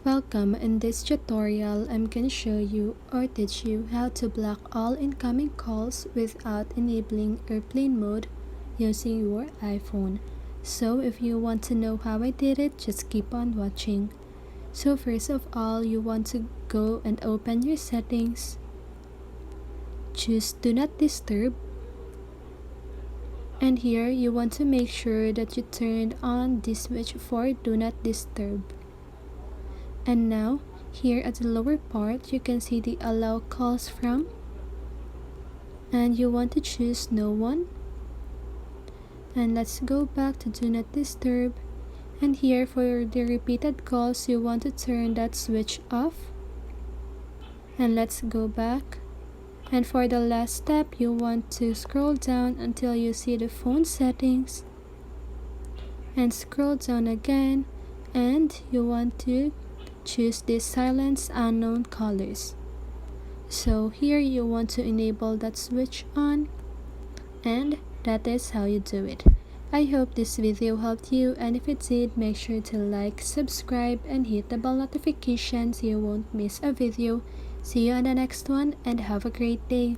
Welcome. In this tutorial, I'm gonna show you or teach you how to block all incoming calls without enabling airplane mode using your iPhone. So if you want to know how I did it, just keep on watching. So first of all, you want to go and open your settings. Choose Do Not Disturb. And here you want to make sure that you turned on the switch for Do Not Disturb. And now, here at the lower part, you can see the Allow Calls From. And you want to choose No One. And let's go back to Do Not Disturb. And here for the repeated calls, you want to turn that switch off. And let's go back. And for the last step, you want to scroll down until you see the phone settings. And scroll down again. And you want to choose this Silence Unknown Callers. So here you want to enable that switch on, and that is how you do it. I hope this video helped you, and if it did, make sure to like, subscribe, and hit the bell notification so you won't miss a video. See you on the next one, and have a great day.